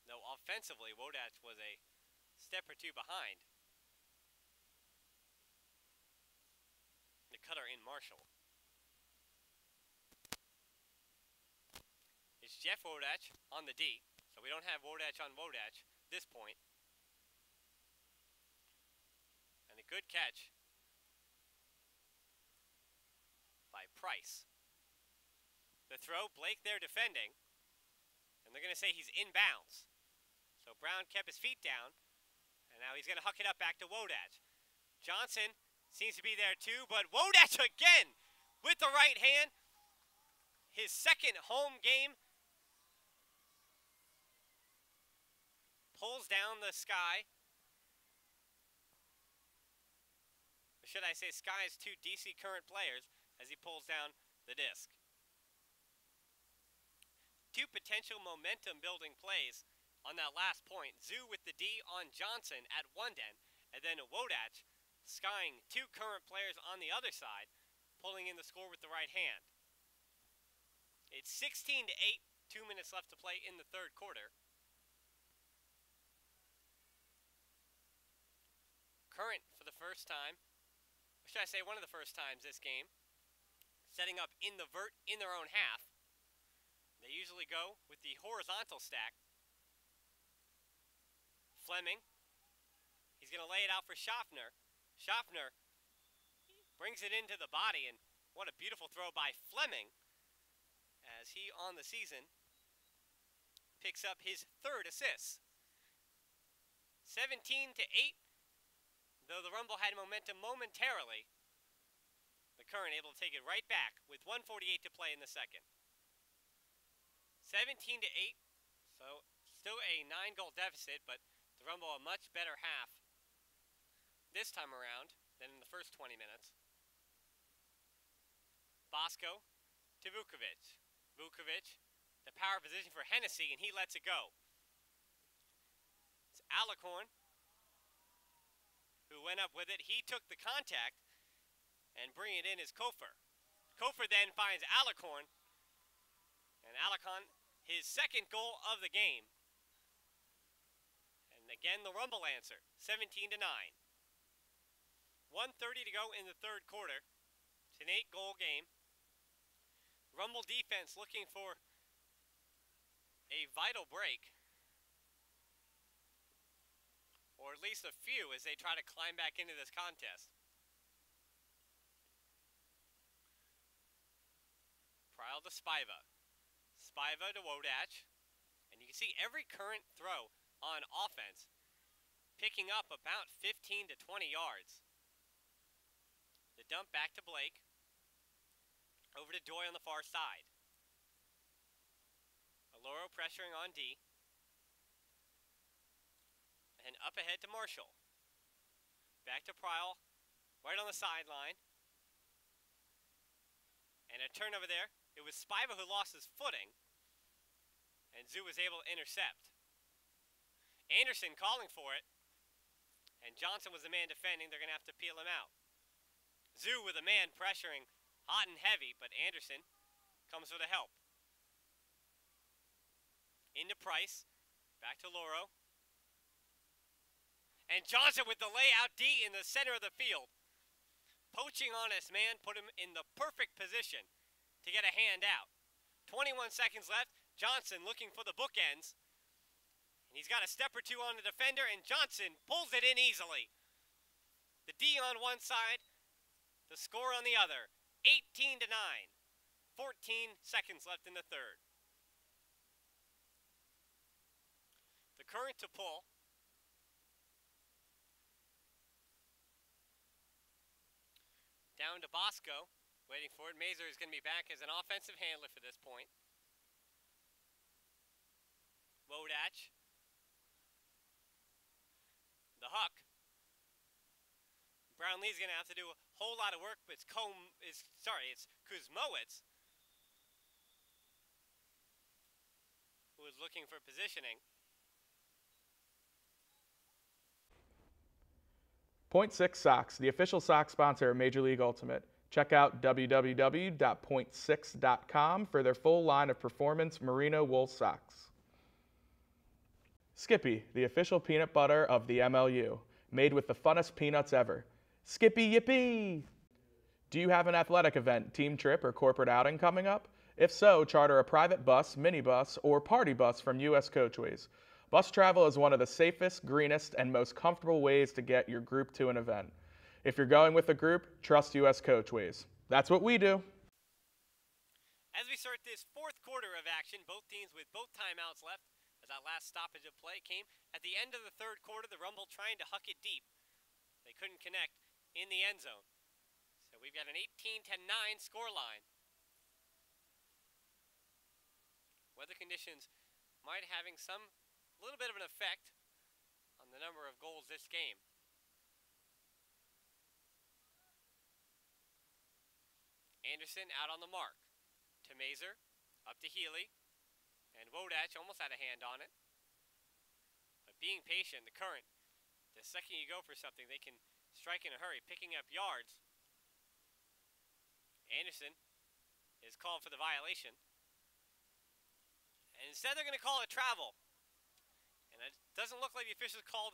Though offensively, Wodach was a step or two behind. The cutter in Marshall. It's Jeff Wodach on the D, so we don't have Wodach on Wodach at this point. And a good catch by Price. The throw, Blake there defending, and they're going to say he's inbounds. So Brown kept his feet down, and now he's going to huck it up back to Wodach. Johnson seems to be there too, but Wodach again with the right hand. His second home game. Pulls down the sky. Or should I say Sky's two DC current players as he pulls down the disc. Two potential momentum building plays on that last point. Zoo with the D on Johnson at one end, and then Wodach skying two current players on the other side, pulling in the score with the right hand. It's 16-8, 2 minutes left to play in the third quarter. Current for the first time, or should I say one of the first times this game, setting up in the vert in their own half. They usually go with the horizontal stack. Fleming, he's going to lay it out for Schaffner. Schaffner brings it into the body, and what a beautiful throw by Fleming, as he on the season picks up his third assist. 17-8. Though the Rumble had momentum momentarily, the Current able to take it right back with 1:48 to play in the second. 17-8, so still a 9-goal deficit, but the Rumble a much better half this time around than in the first 20 minutes. Bosco to Vukovic. Vukovic, the power position for Hennessy, and he lets it go. It's Alicorn who went up with it. He took the contact, and bringing it in is Kofer. Kofer then finds Alicorn, and Alicorn, his second goal of the game. And again, the Rumble answer, 17-9. 1:30 to go in the third quarter. It's an 8-goal game. Rumble defense looking for a vital break, or at least a few, as they try to climb back into this contest. Prowl to Spiva. Spiva to Wodach. And you can see every Current throw on offense picking up about 15 to 20 yards. The dump back to Blake. Over to Doy on the far side. Aloro pressuring on D. And up ahead to Marshall. Back to Prowl, right on the sideline. And a turnover there. It was Spiva who lost his footing, and Zoo was able to intercept. Anderson calling for it, and Johnson was the man defending. They're going to have to peel him out. Zoo with a man pressuring hot and heavy, but Anderson comes for the help. Into Price, back to Loro. And Johnson with the layout, D in the center of the field. Poaching on his man, put him in the perfect position to get a hand out. 21 seconds left. Johnson looking for the bookends. And he's got a step or two on the defender, and Johnson pulls it in easily. The D on one side, the score on the other. 18-9. 14 seconds left in the third. The Current to pull. Down to Bosco, waiting for it. Mazur is going to be back as an offensive handler for this point. Wodach. The Huck. Brownlee's going to have to do a whole lot of work, but it's Kuzmowicz who is looking for positioning. Point6 Socks, the official sock sponsor of Major League Ultimate. Check out www.point6.com for their full line of performance merino wool socks. Skippy, the official peanut butter of the MLU, made with the funnest peanuts ever. Skippy Yippee! Do you have an athletic event, team trip, or corporate outing coming up? If so, charter a private bus, minibus, or party bus from US Coachways. Bus travel is one of the safest, greenest, and most comfortable ways to get your group to an event. If you're going with a group, trust US Coachways. That's what we do. As we start this fourth quarter of action, both teams with both timeouts left, as that last stoppage of play came at the end of the third quarter, the Rumble trying to huck it deep. They couldn't connect in the end zone. So we've got an 18-9 scoreline. Weather conditions might having some little bit of an effect on the number of goals this game. Anderson out on the mark. To Mazur, up to Healy, and Wodach almost had a hand on it. But being patient, the Current, the second you go for something, they can strike in a hurry, picking up yards. Anderson is called for the violation. And instead they're going to call it travel. And it doesn't look like the officials called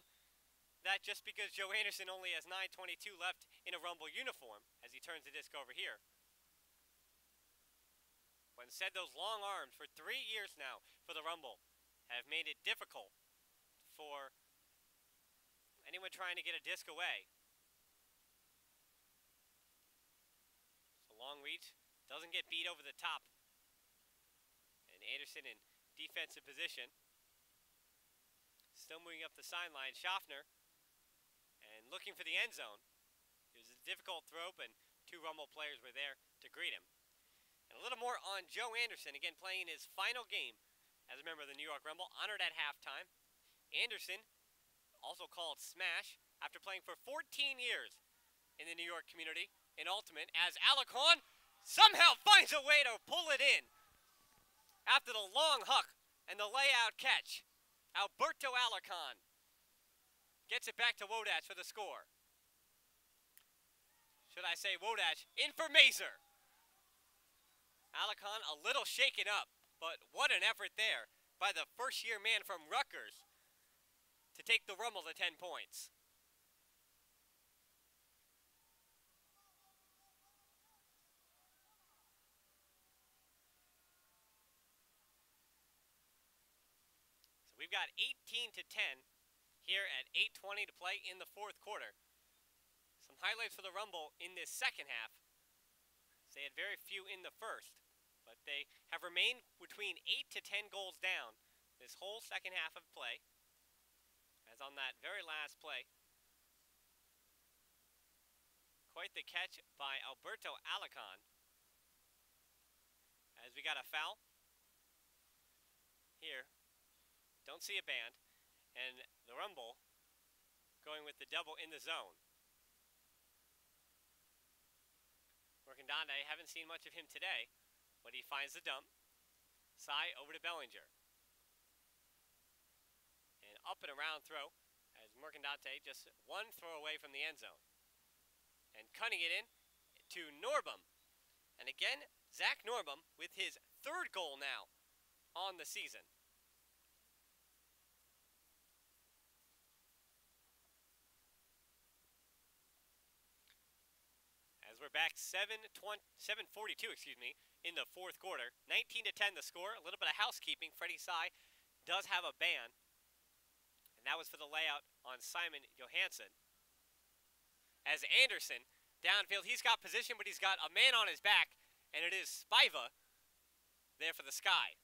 that just because Joe Anderson only has 9:22 left in a Rumble uniform as he turns the disc over here. But instead, those long arms for 3 years now for the Rumble have made it difficult for anyone trying to get a disc away. So long reach, doesn't get beat over the top. And Anderson in defensive position. Still moving up the sideline, Schaffner. And looking for the end zone. It was a difficult throw, but 2 Rumble players were there to greet him. And a little more on Joe Anderson, again playing his final game as a member of the New York Rumble, honored at halftime. Anderson, also called Smash, after playing for 14 years in the New York community in Ultimate, as Alarcon somehow finds a way to pull it in. After the long hook and the layout catch, Alberto Alarcon gets it back to Wodash for the score. Should I say Wodash in for Mazer. Alarcon a little shaken up, but what an effort there by the first-year man from Rutgers to take the Rumble to 10 points. So we've got 18-10 here at 8:20 to play in the fourth quarter. Some highlights for the Rumble in this second half. They had very few in the first, but they have remained between 8 to 10 goals down this whole second half of play. As on that very last play, quite the catch by Alberto Alarcon. As we got a foul here, don't see a band, and the Rumble going with the double in the zone. Mercandante, haven't seen much of him today, but he finds the dump. Sai over to Bellinger. And up and around throw as Mercandante just one throw away from the end zone. And cutting it in to Norbum. And again, Zach Norbum with his 3rd goal now on the season. As we're back 7:42, in the fourth quarter. 19-10 the score. A little bit of housekeeping. Freddie Sai does have a ban. And that was for the layout on Simon Johansson. As Anderson, downfield, he's got position, but he's got a man on his back. And it is Spiva there for the Sky.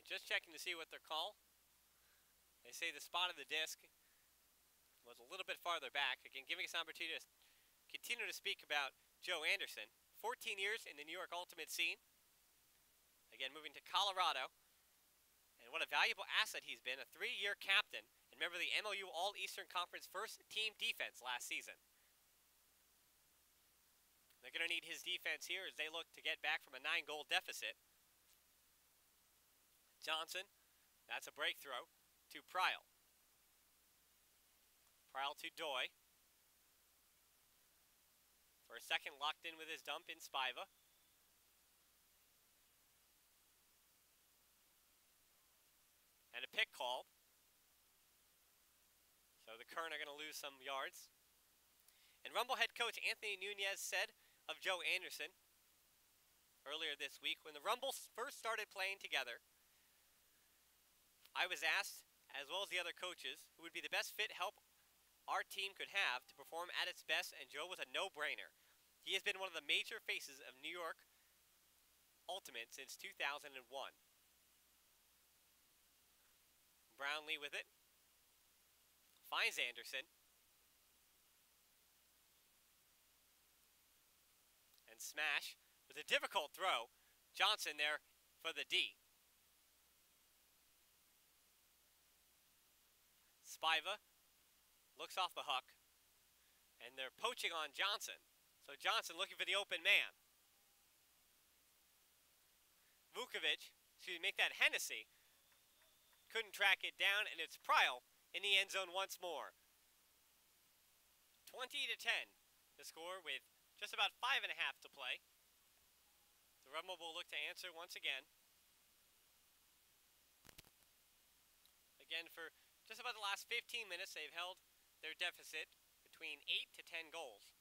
Just checking to see what they're called. They say the spot of the disc was a little bit farther back. Again, giving us an opportunity to continue to speak about Joe Anderson. 14 years in the New York Ultimate scene. Again, moving to Colorado. And what a valuable asset he's been. A 3-year captain. And member of the MLU All-Eastern Conference first team defense last season. They're going to need his defense here as they look to get back from a 9-goal deficit. Johnson, that's a break throw to Pryle. Pryle to Doy. For a second, locked in with his dump in Spiva. And a pick call. So the Kern are going to lose some yards. And Rumble head coach Anthony Nunez said of Joe Anderson earlier this week, when the Rumble first started playing together, I was asked, as well as the other coaches, who would be the best fit help our team could have to perform at its best, and Joe was a no-brainer. He has been one of the major faces of New York Ultimate since 2001. Brownlee with it. Finds Anderson. And Smash with a difficult throw. Johnson there for the D. Spiva looks off the hook, and they're poaching on Johnson. So Johnson looking for the open man. Vukovic, make that Hennessy, couldn't track it down, and it's Pryle in the end zone once more. 20-10. The score with just about 5.5 to play. The Rumble will look to answer once again. Again, for just about the last 15 minutes, they've held their deficit between 8 to 10 goals.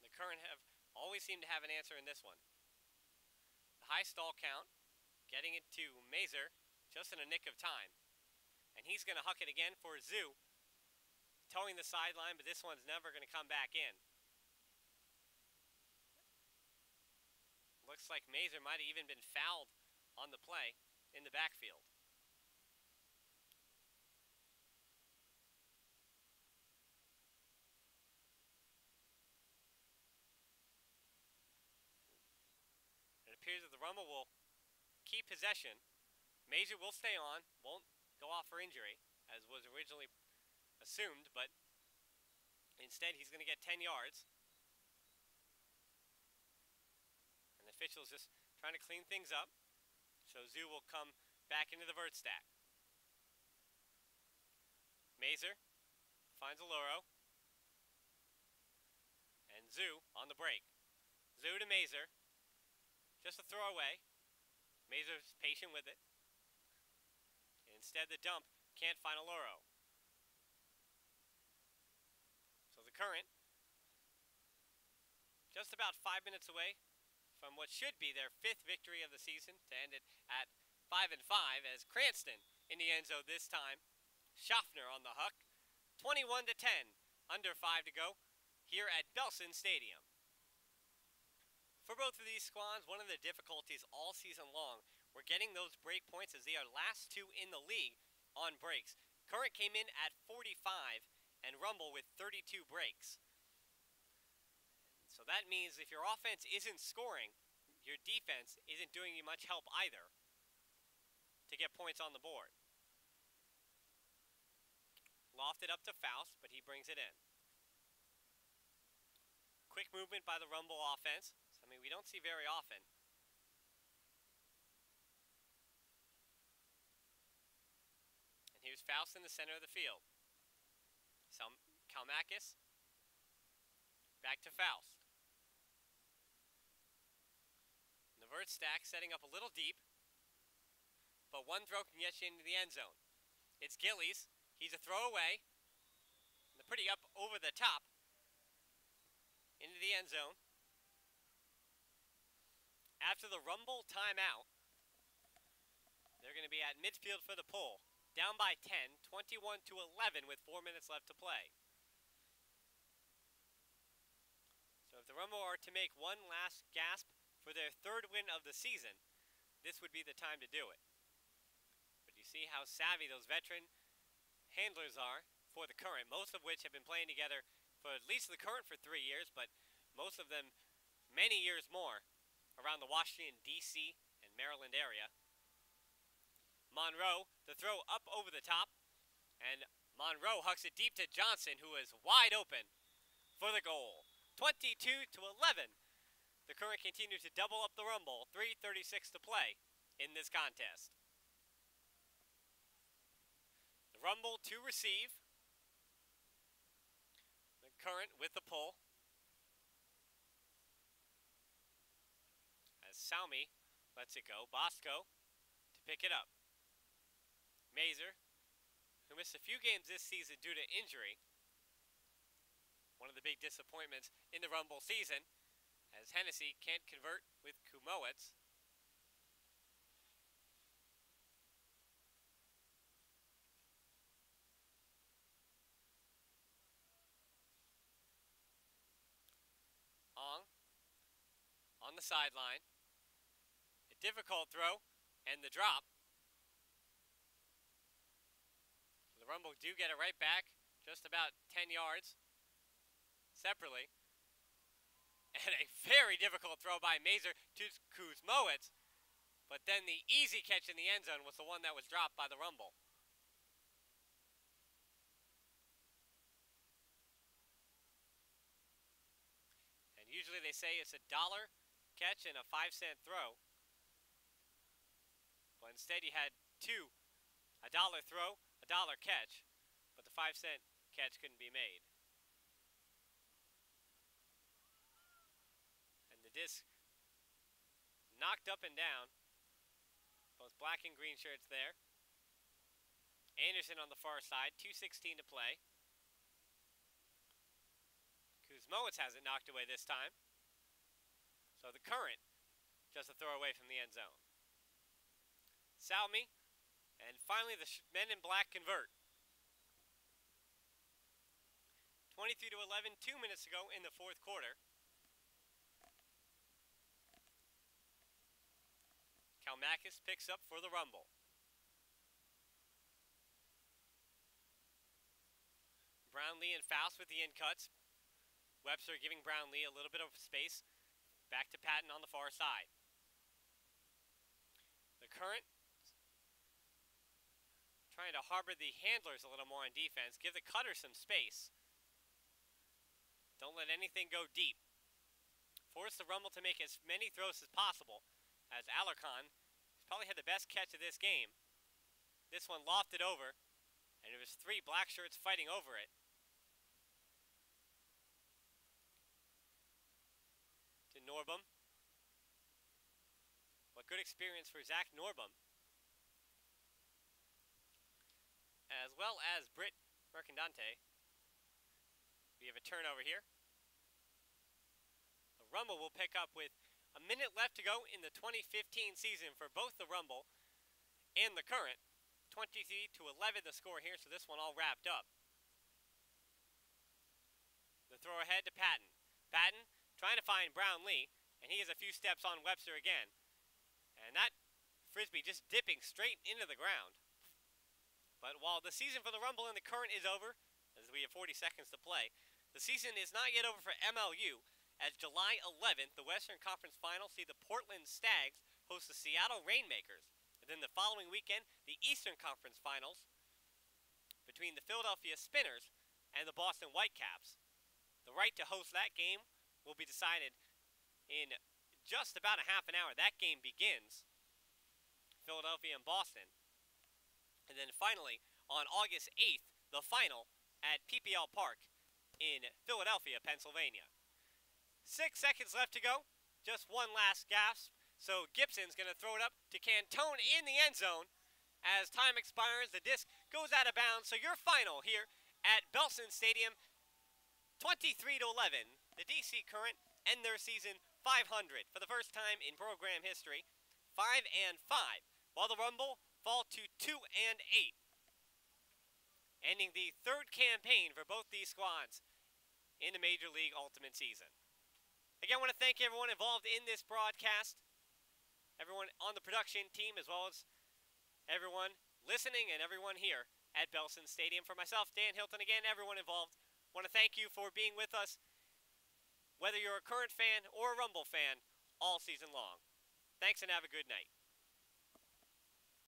The Current have always seemed to have an answer in this one. The high stall count, getting it to Mazur just in a nick of time. And he's going to huck it again for Zoo, towing the sideline, but this one's never going to come back in. Looks like Mazur might have even been fouled on the play in the backfield. It appears that the Rumble will keep possession. Mazur will stay on, won't go off for injury, as was originally assumed, but instead he's going to get 10 yards. And the official's just trying to clean things up. So Zoo will come back into the vert stack. Mazur finds Aluro. And Zoo on the break. Zoo to Mazur. Just a throwaway. Mazur's patient with it. Instead, the dump can't find Aluro. So the Current, just about 5 minutes away from what should be their 5th victory of the season, to end it at 5-5, as Cranston in the end zone this time. Schaffner on the huck. 21-10, under 5 to go here at Belson Stadium. For both of these squads, one of the difficulties all season long were getting those break points, as they are last 2 in the league on breaks. Current came in at 45 and Rumble with 32 breaks. So that means if your offense isn't scoring, your defense isn't doing you much help either to get points on the board. Lofted up to Faust, but he brings it in. Quick movement by the Rumble offense. Something we don't see very often. And here's Faust in the center of the field. Kalmakis. Back to Faust. The vert stack setting up a little deep, but one throw can get you into the end zone. It's Gillies. He's a throwaway. They're pretty up over the top into the end zone. After the Rumble timeout, they're going to be at midfield for the pull. Down by 10, 21-11 with 4 minutes left to play. So if the Rumble are to make one last gasp for their 3rd win of the season, this would be the time to do it. But you see how savvy those veteran handlers are for the Current, most of which have been playing together for at least the Current for 3 years, but most of them many years more around the Washington, D.C. and Maryland area. Monroe, the throw up over the top, and Monroe hucks it deep to Johnson, who is wide open for the goal. 22-11. The Current continue to double up the Rumble. 3:36 to play in this contest. The Rumble to receive. The Current with the pull. As Salmi lets it go. Bosco to pick it up. Mazur, who missed a few games this season due to injury. One of the big disappointments in the Rumble season, as Hennessy can't convert with Kumowitz. Ong on the sideline. A difficult throw and the drop. The Rumble do get it right back, just about 10 yards separately. And a very difficult throw by Mazur to Kuzmowicz. But then the easy catch in the end zone was the one that was dropped by the Rumble. And usually they say it's $1 catch and a 5-cent throw. But instead he had two, $1 throw, $1 catch. But the 5-cent catch couldn't be made. And the disc knocked up and down. Both black and green shirts there. Anderson on the far side, 2:16 to play. Kuzmowicz has it knocked away this time. So the Current just a throw away from the end zone. Salmi, and finally the men in black convert. 23-11, 2 minutes ago in the fourth quarter. Kalmakis picks up for the Rumble. Brownlee and Faust with the in cuts. Webster giving Brownlee a little bit of space. Back to Patton on the far side. The Current trying to harbor the handlers a little more on defense. Give the cutters some space. Don't let anything go deep. Force the Rumble to make as many throws as possible, as Alarcon has probably had the best catch of this game. This one lofted over, and it was 3 black shirts fighting over it. To Norbum. What good experience for Zach Norbum. As well as Britt Mercandante. We have a turnover here. The Rumble will pick up with a minute left to go in the 2015 season for both the Rumble and the Current. 23-11 the score here, so this one all wrapped up. The throw ahead to Patton. Patton trying to find Brownlee, and he is a few steps on Webster again. And that Frisbee just dipping straight into the ground. But while the season for the Rumble and the Current is over, as we have 40 seconds to play, the season is not yet over for MLU, as July 11th, the Western Conference Finals see the Portland Stags host the Seattle Rainmakers. And then the following weekend, the Eastern Conference Finals between the Philadelphia Spinners and the Boston Whitecaps. The right to host that game will be decided in just about a half an hour. That game begins, Philadelphia and Boston. And then finally, on August 8th, the final at PPL Park in Philadelphia, Pennsylvania. 6 seconds left to go. Just one last gasp. So Gibson's going to throw it up to Cantone in the end zone. As time expires, the disc goes out of bounds. So your final here at Belson Stadium, 23-11. The DC Current end their season 500 for the first time in program history. 5-5. While the Rumble fall to 2-8. Ending the third campaign for both these squads in the Major League Ultimate season. Again, I want to thank everyone involved in this broadcast. Everyone on the production team, as well as everyone listening and everyone here at Belson Stadium. For myself, Dan Hilton, again, everyone involved, I want to thank you for being with us, whether you're a Current fan or a Rumble fan, all season long. Thanks and have a good night.